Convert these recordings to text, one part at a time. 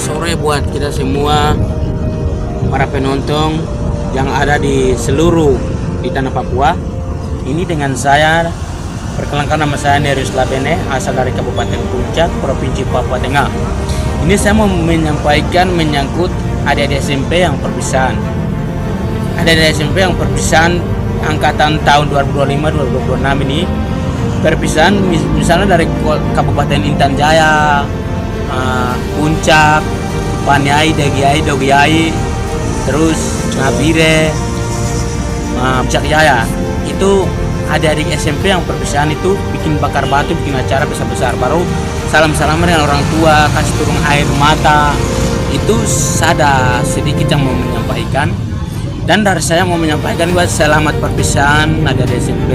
sore buat kita semua para penonton yang ada di seluruh di tanah Papua. Ini dengan saya, perkenalkan nama saya Nerius Labene, asal dari Kabupaten Puncak, Provinsi Papua Tengah. Ini saya mau menyampaikan menyangkut adik-adik SMP yang perpisahan. Adik-adik SMP yang perpisahan angkatan tahun 2025-2026 ini perpisahan misalnya dari Kabupaten Intan Jaya, Puncak, Paniai, Degiai, Dogiai, terus Nabire, Puncak Jaya. Itu adik-adik SMP yang perpisahan itu bikin bakar batu, bikin acara besar-besar, baru salam-salaman dengan orang tua, kasih turun air mata. Itu ada sedikit yang mau menyampaikan. Dan dari saya mau menyampaikan juga selamat perpisahan adik-adik SMP,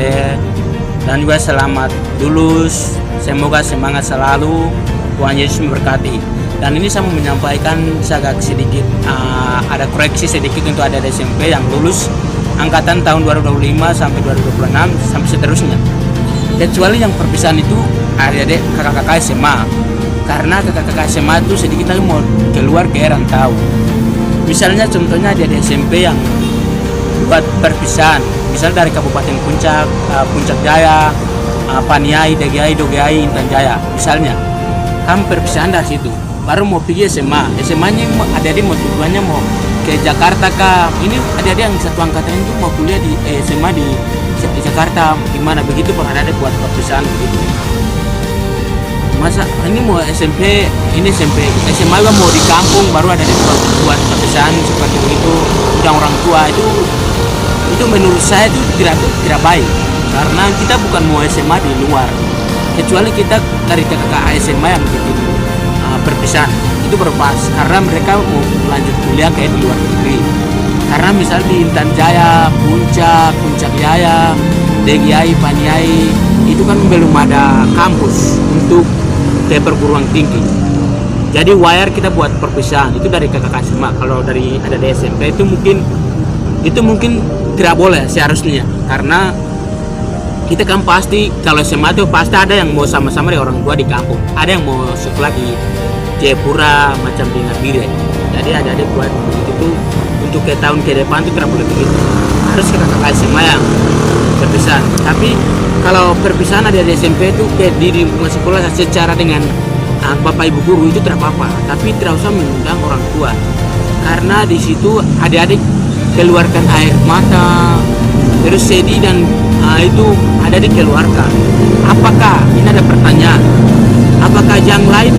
dan juga selamat lulus. Semoga semangat selalu, Tuhan Yesus memberkati. Dan ini saya mau menyampaikan agak sedikit ada koreksi sedikit untuk adik-adik SMP yang lulus angkatan tahun 2025 sampai 2026 sampai seterusnya. Kecuali yang perpisahan itu adik-adik kakak-kakak SMA. Karena kakak-kakak SMA itu sedikit lagi mau keluar ke rantau. Misalnya contohnya adik-adik SMP yang buat perpisahan, misalnya dari Kabupaten Puncak, Puncak Jaya, Paniai, Degiai, Dogiai, Intan Jaya, misalnya kan perpisahan dari situ, baru mau pergi SMA. SMA-nya adik-adik mau tujuannya mau ke Jakarta kah? Ini adik-adik yang satu angkatan itu mau kuliah di SMA di Jakarta, gimana begitu? Kalau adik-adik buat perpisahan begitu. Masa ini mau SMP, ini SMP, SMA juga mau di kampung, baru adik-adik buat perpisahan seperti itu. Udah orang tua itu menurut saya itu tidak baik, karena kita bukan mau SMA di luar, kecuali kita dari kakak SMA yang bikin perpisahan itu berpas, karena mereka mau lanjut kuliah kayak di luar negeri. Karena misalnya di Intan Jaya, Puncak Jaya, Degiai, Paniai itu kan belum ada kampus untuk ke perguruan tinggi. Jadi wire kita buat perpisahan itu dari kakak SMA. Kalau dari ada di SMP itu mungkin tidak boleh seharusnya, karena kita kan pasti kalau SMA itu pasti ada yang mau sama-sama dengan orang tua di kampung, ada yang mau sekolah di Jayapura macam di Nabire. Jadi ada buat begitu tuh untuk ke tahun ke depan itu tidak boleh begitu, harus kakak SMA yang perpisahan. Tapi kalau perpisahan ada di SMP itu ke di lingkungan sekolah secara dengan bapak ibu guru itu tidak apa-apa, tapi tidak usah mengundang orang tua, karena di situ adik-adik keluarkan air mata, terus sedih, dan itu adik-adik keluarkan. Apakah ini ada pertanyaan? Apakah yang lain